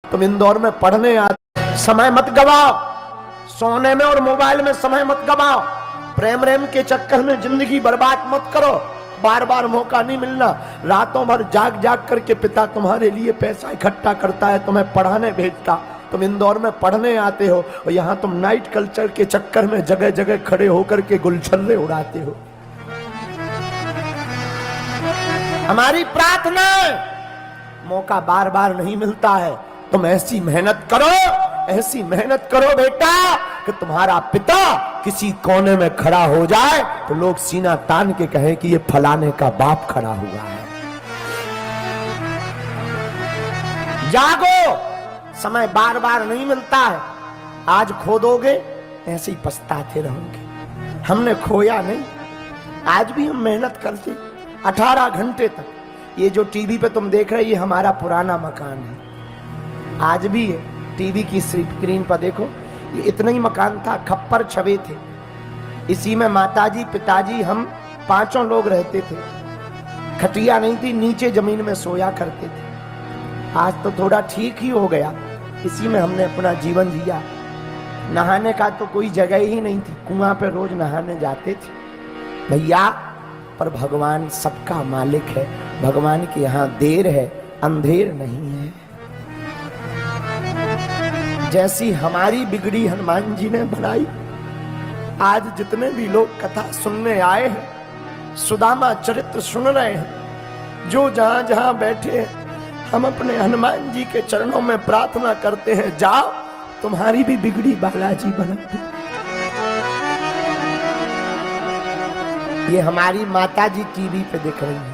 तुम इंदौर में पढ़ने आते, समय मत गवाओ, सोने में और मोबाइल में समय मत गवाओ, प्रेम रेम के चक्कर में जिंदगी बर्बाद मत करो। बार बार मौका नहीं मिलना। रातों भर जाग जाग करके पिता तुम्हारे लिए पैसा इकट्ठा करता है, तुम्हें पढ़ाने भेजता। तुम इंदौर में पढ़ने आते हो और यहाँ तुम नाइट कल्चर के चक्कर में जगह जगह खड़े होकर के गुलछल्ले उड़ाते हो। हमारी प्रार्थना है, मौका बार बार नहीं मिलता है, तुम ऐसी मेहनत करो बेटा कि तुम्हारा पिता किसी कोने में खड़ा हो जाए तो लोग सीना तान के कहें कि ये फलाने का बाप खड़ा हुआ है। जागो, समय बार बार नहीं मिलता है। आज खो दोगे ऐसे ही पछताते रहोगे। हमने खोया नहीं, आज भी हम मेहनत करते 18 घंटे तक। ये जो टीवी पे तुम देख रहे, ये हमारा पुराना मकान है। आज भी है, टीवी की स्क्रीन पर देखो, ये इतना ही मकान था, खप्पर छवे थे। इसी में माताजी पिताजी हम 5 लोग रहते थे। खटिया नहीं थी, नीचे जमीन में सोया करते थे। आज तो थोड़ा ठीक ही हो गया, इसी में हमने अपना जीवन जिया। नहाने का तो कोई जगह ही नहीं थी, कुआं पे रोज नहाने जाते थे भैया। पर भगवान सबका मालिक है, भगवान के यहाँ देर है अंधेर नहीं है। जैसी हमारी बिगड़ी हनुमान जी ने बनाई, आज जितने भी लोग कथा सुनने आए हैं, सुदामा चरित्र सुन रहे हैं, जो जहां जहां बैठे हैं, हम अपने हनुमान जी के चरणों में प्रार्थना करते हैं, जाओ तुम्हारी भी बिगड़ी बालाजी बना दो। ये हमारी माता जी टीवी पे दिख रही है,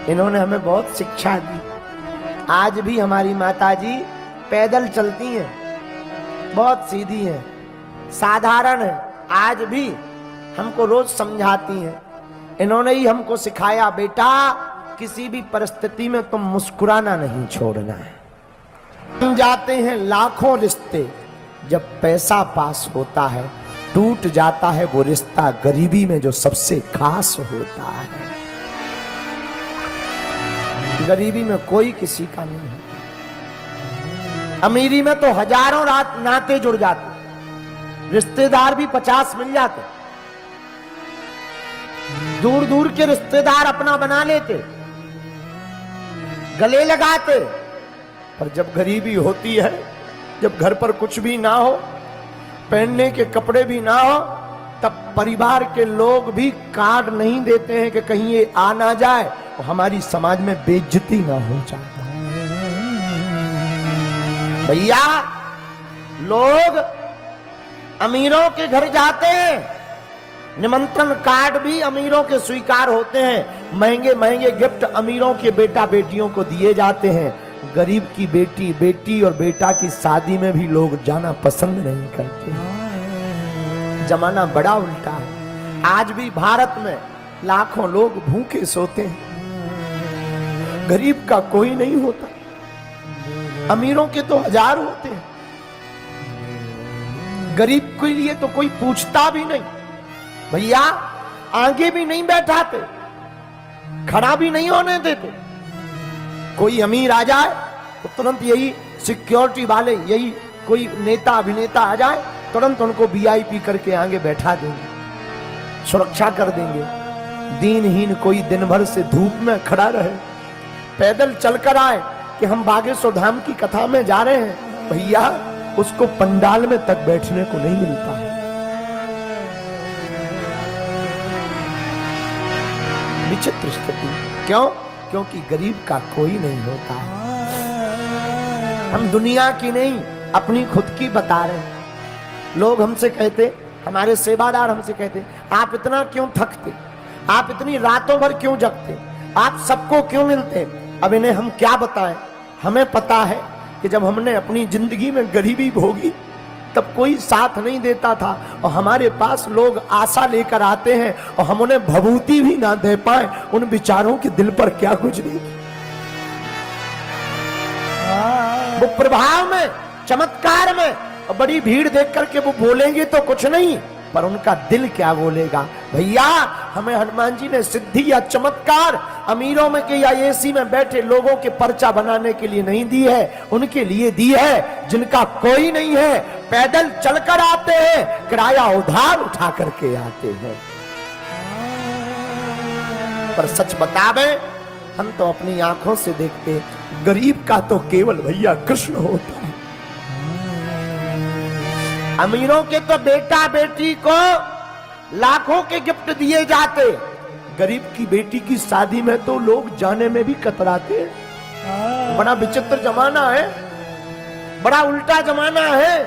इन्होंने हमें बहुत शिक्षा दी। आज भी हमारी माता जी पैदल चलती हैं, बहुत सीधी हैं, साधारण है। आज भी हमको रोज समझाती हैं। इन्होंने ही हमको सिखाया, बेटा किसी भी परिस्थिति में तुम मुस्कुराना नहीं छोड़ना है। हम जाते हैं लाखों रिश्ते, जब पैसा पास होता है टूट जाता है वो रिश्ता गरीबी में जो सबसे खास होता है। गरीबी में कोई किसी का नहीं है। अमीरी में तो हजारों नाते जुड़ जाते, रिश्तेदार भी 50 मिल जाते, दूर दूर के रिश्तेदार अपना बना लेते, गले लगाते। पर जब गरीबी होती है, जब घर पर कुछ भी ना हो, पहनने के कपड़े भी ना हो, तब परिवार के लोग भी कार्ड नहीं देते हैं कि कहीं ये आ ना जाए और हमारी समाज में बेइज्जती ना हो जाए। भैया लोग अमीरों के घर जाते हैं, निमंत्रण कार्ड भी अमीरों के स्वीकार होते हैं, महंगे महंगे गिफ्ट अमीरों के बेटा बेटियों को दिए जाते हैं। गरीब की बेटी और बेटा की शादी में भी लोग जाना पसंद नहीं करते। जमाना बड़ा उल्टा है। आज भी भारत में लाखों लोग भूखे सोते हैं, गरीब का कोई नहीं होता। अमीरों के तो 1000 होते हैं, गरीब के लिए तो कोई पूछता भी नहीं। भैया आगे भी नहीं बैठाते, खड़ा भी नहीं होने देते। कोई अमीर आ जाए तो तुरंत यही सिक्योरिटी वाले, यही कोई नेता अभिनेता आ जाए, तुरंत उनको वीआईपी करके आगे बैठा देंगे, सुरक्षा कर देंगे। दीनहीन कोई दिन भर से धूप में खड़ा रहे, पैदल चलकर आए कि हम बागेश्वर धाम की कथा में जा रहे हैं, भैया उसको पंडाल में तक बैठने को नहीं मिलता है। विचित्र स्थिति। क्यों? क्योंकि गरीब का कोई नहीं होता है। हम दुनिया की नहीं अपनी खुद की बता रहे हैं। लोग हमसे कहते, हमारे सेवादार हमसे कहते, आप इतना क्यों थकते, आप इतनी रातों भर क्यों जगते, आप सबको क्यों मिलते। अब इन्हें हम क्या बताएं। हमें पता है कि जब हमने अपनी जिंदगी में गरीबी भोगी तब कोई साथ नहीं देता था, और हमारे पास लोग आशा लेकर आते हैं और हम उन्हें भभूति भी ना दे पाए, उन विचारों के दिल पर क्या गुजरेगी। वो प्रभाव में, चमत्कार में, और बड़ी भीड़ देख करके वो बोलेंगे तो कुछ नहीं, पर उनका दिल क्या बोलेगा। भैया हमें हनुमान जी ने सिद्धि या चमत्कार अमीरों में के या एसी में बैठे लोगों के पर्चा बनाने के लिए नहीं दी है, उनके लिए दी है जिनका कोई नहीं है, पैदल चलकर आते हैं, किराया उधार उठा करके आते हैं। पर सच बतावे हम तो अपनी आंखों से देखते, गरीब का तो केवल भैया कृष्ण होता है। अमीरों के तो बेटा बेटी को लाखों के गिफ्ट दिए जाते, गरीब की बेटी की शादी में तो लोग जाने में भी कतराते। बड़ा विचित्र जमाना है, बड़ा उल्टा जमाना है।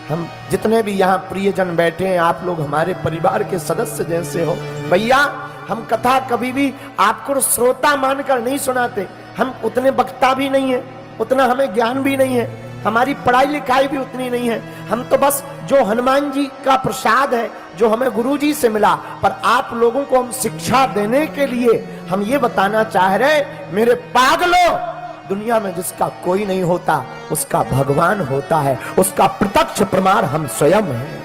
हम जितने भी यहाँ प्रियजन बैठे हैं, आप लोग हमारे परिवार के सदस्य जैसे हो। भैया हम कथा कभी भी आपको श्रोता मानकर नहीं सुनाते, हम उतने वक्ता भी नहीं है, उतना हमें ज्ञान भी नहीं है, हमारी पढ़ाई लिखाई भी उतनी नहीं है। हम तो बस जो हनुमान जी का प्रसाद है, जो हमें गुरु जी से मिला, पर आप लोगों को हम शिक्षा देने के लिए हम ये बताना चाह रहे, मेरे पागलों, दुनिया में जिसका कोई नहीं होता उसका भगवान होता है, उसका प्रत्यक्ष प्रमाण हम स्वयं हैं,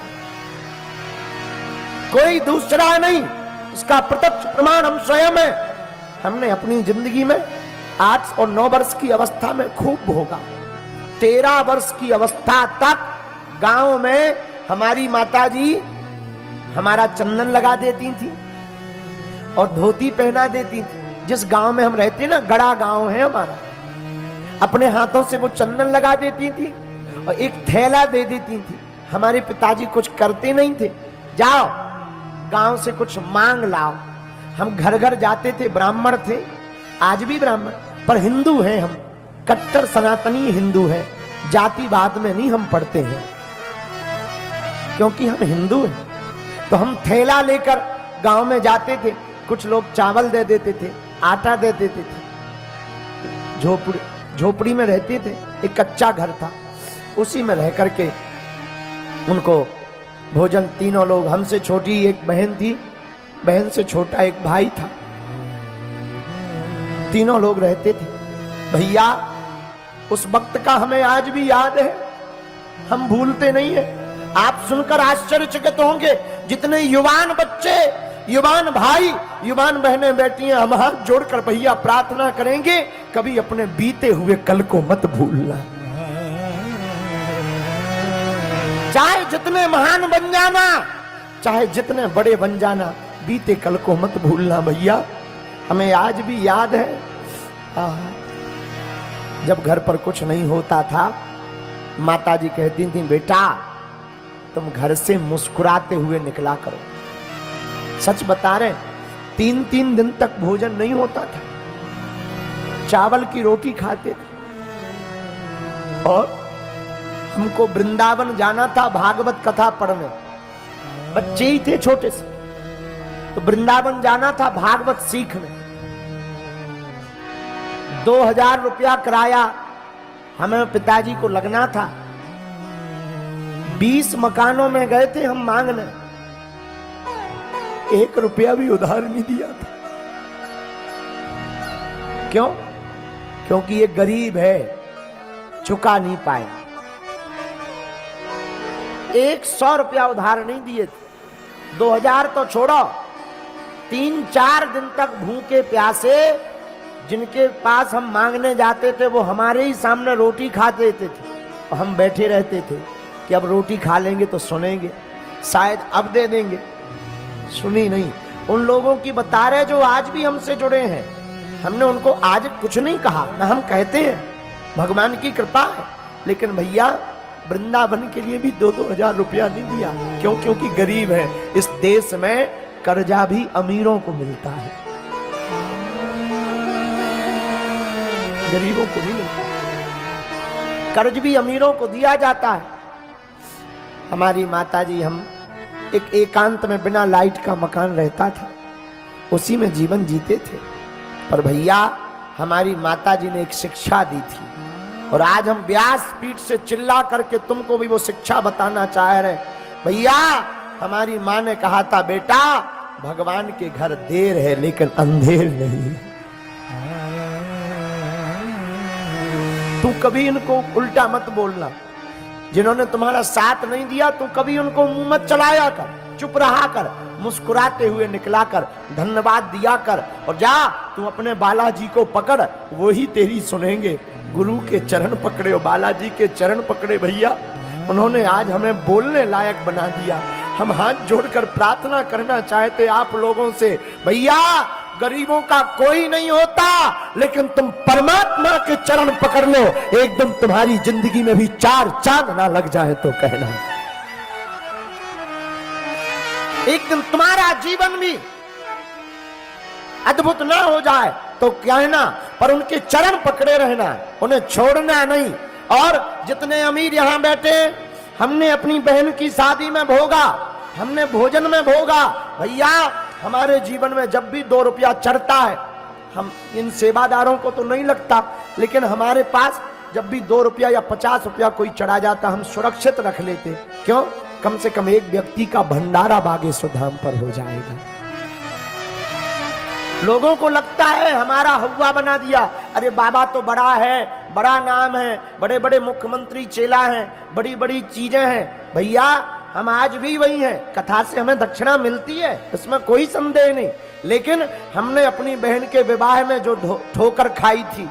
कोई दूसरा नहीं, उसका प्रत्यक्ष प्रमाण हम स्वयं हैं। हमने अपनी जिंदगी में 8 और 9 वर्ष की अवस्था में खूब भोगा। 13 वर्ष की अवस्था तक गांव में हमारी माताजी हमारा चंदन लगा देती थी और धोती पहना देती थी। जिस गांव में हम रहते ना, गड़ा गांव है हमारा, अपने हाथों से वो चंदन लगा देती थी और एक थैला दे देती थी। हमारे पिताजी कुछ करते नहीं थे, जाओ गांव से कुछ मांग लाओ। हम घर घर जाते थे, ब्राह्मण थे, आज भी ब्राह्मण, पर हिंदू हैं हम, कट्टर सनातनी हिंदू हैं, जातिवाद में नहीं हम पढ़ते हैं, क्योंकि हम हिंदू हैं। तो हम थैला लेकर गांव में जाते थे, कुछ लोग चावल दे देते थे, आटा दे देते थे। झोपड़ी में रहते थे, एक कच्चा घर था, उसी में रह करके उनको भोजन, तीनों लोग, हमसे छोटी एक बहन थी, बहन से छोटा एक भाई था, तीनों लोग रहते थे। भैया उस वक्त का हमें आज भी याद है, हम भूलते नहीं है। आप सुनकर आश्चर्यचकित होंगे, जितने युवान बच्चे, युवान भाई, युवान बहनें बैठी हैं, हम हाथ जोड़कर भैया प्रार्थना करेंगे, कभी अपने बीते हुए कल को मत भूलना। चाहे जितने महान बन जाना, चाहे जितने बड़े बन जाना, बीते कल को मत भूलना भैया। हमें आज भी याद है, जब घर पर कुछ नहीं होता था, माताजी कहती थी, बेटा तुम घर से मुस्कुराते हुए निकला करो। सच बता रहे, 3-3 दिन तक भोजन नहीं होता था, चावल की रोटी खाते थे। और हमको वृंदावन जाना था भागवत कथा पढ़ने, बच्चे ही थे छोटे से, तो वृंदावन जाना था भागवत सीखने। 2000 रुपया किराया हमें पिताजी को लगना था। 20 मकानों में गए थे हम मांगने, 1 रुपया भी उधार नहीं दिया था। क्यों? क्योंकि ये गरीब है, चुका नहीं पाए। 100 रुपया उधार नहीं दिए थे। 2000 तो छोड़ो, 3-4 दिन तक भूखे प्यासे जिनके पास हम मांगने जाते थे, वो हमारे ही सामने रोटी खा देते थे और हम बैठे रहते थे कि अब रोटी खा लेंगे तो सुनेंगे, शायद अब दे देंगे। सुनी नहीं। उन लोगों की बता रहे जो आज भी हमसे जुड़े हैं, हमने उनको आज कुछ नहीं कहा, ना हम कहते हैं, भगवान की कृपा है। लेकिन भैया वृंदावन के लिए भी 2-2 हजार रुपया नहीं दिया। क्यों? क्योंकि गरीब है। इस देश में कर्जा भी अमीरों को मिलता है, गरीबों को नहीं मिलता। कर्ज भी अमीरों को दिया जाता है। हमारी माताजी, हम एक एकांत में बिना लाइट का मकान रहता था, उसी में जीवन जीते थे। पर भैया हमारी माताजी ने एक शिक्षा दी थी, और आज हम व्यास पीठ से चिल्ला करके तुमको भी वो शिक्षा बताना चाह रहे। भैया हमारी माँ ने कहा था, बेटा भगवान के घर देर है लेकिन अंधेर नहीं। तू कभी इनको उल्टा मत बोलना। जिन्होंने तुम्हारा साथ नहीं दिया तो कभी उनको मुंह मत चलाया कर, चुप रहा कर, मुस्कुराते हुए निकला कर, धन्यवाद दिया कर और जा तू अपने बालाजी को पकड़, वो ही तेरी सुनेंगे। गुरु के चरण पकड़े, बालाजी के चरण पकड़े भैया, उन्होंने आज हमें बोलने लायक बना दिया। हम हाथ जोड़कर प्रार्थना करना चाहते आप लोगों से, भैया गरीबों का कोई नहीं होता, लेकिन तुम परमात्मा के चरण पकड़ लो, एक दिन तुम्हारी जिंदगी में भी 4 चांद ना लग जाए तो कहना, एक दिन तुम्हारा जीवन भी अद्भुत ना हो जाए तो कहना, पर उनके चरण पकड़े रहना, उन्हें छोड़ना नहीं। और जितने अमीर यहां बैठे, हमने अपनी बहन की शादी में भोगा, हमने भोजन में भोगा। भैया हमारे जीवन में जब भी 2 रुपया चढ़ता है, हम इन सेवादारों को तो नहीं लगता, लेकिन हमारे पास जब भी 2 रुपया या 50 रुपया कोई चढ़ा जाता, हम सुरक्षित रख लेते। क्यों? कम से कम एक व्यक्ति का भंडारा बागेश्वर धाम पर हो जाएगा। लोगों को लगता है हमारा हवा बना दिया, अरे बाबा तो बड़ा है, बड़ा नाम है, बड़े बड़े मुख्यमंत्री चेला हैं, बड़ी बड़ी चीजें हैं। भैया हम आज भी वही हैं, कथा से हमें दक्षिणा मिलती है, इसमें कोई संदेह नहीं, लेकिन हमने अपनी बहन के विवाह में जो ठोकर खाई थी,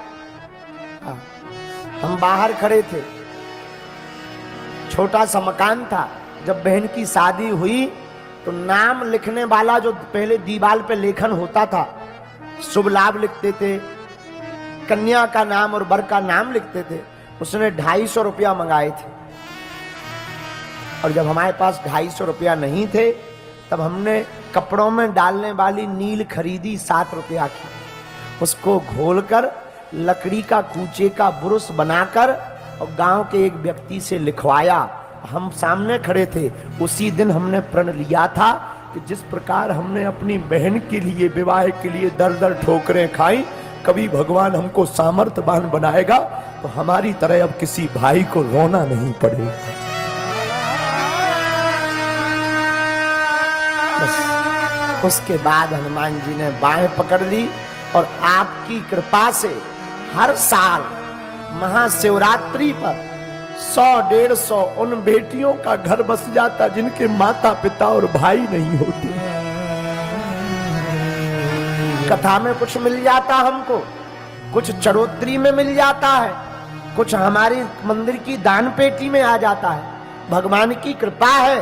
हम बाहर खड़े थे, छोटा सा मकान था, जब बहन की शादी हुई तो नाम लिखने वाला जो पहले दीवार पे लेखन होता था, शुभ लाभ लिखते थे, कन्या का नाम और वर का नाम लिखते थे, उसने 250 रुपया मंगाए थे। और जब हमारे पास 250 रुपया नहीं थे, तब हमने कपड़ों में डालने वाली नील खरीदी 7 रुपया की, उसको घोलकर लकड़ी का कूचे का ब्रुश बनाकर और गांव के एक व्यक्ति से लिखवाया। हम सामने खड़े थे, उसी दिन हमने प्रण लिया था कि जिस प्रकार हमने अपनी बहन के लिए, विवाह के लिए दर दर ठोकरें खाई, कभी भगवान हमको सामर्थ्यवान बनाएगा तो हमारी तरह अब किसी भाई को रोना नहीं पड़ेगा। बस उसके बाद हनुमान जी ने बाहें पकड़ ली और आपकी कृपा से हर साल महाशिवरात्रि पर 100-150 उन बेटियों का घर बस जाता जिनके माता पिता और भाई नहीं होते। कथा में कुछ मिल जाता हमको, कुछ चरोत्री में मिल जाता है, कुछ हमारी मंदिर की दान पेटी में आ जाता है। भगवान की कृपा है,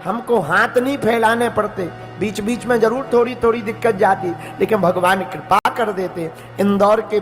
हमको हाथ नहीं फैलाने पड़ते, बीच बीच में जरूर थोड़ी थोड़ी दिक्कत जाती, लेकिन भगवान कृपा कर देते। इंदौर के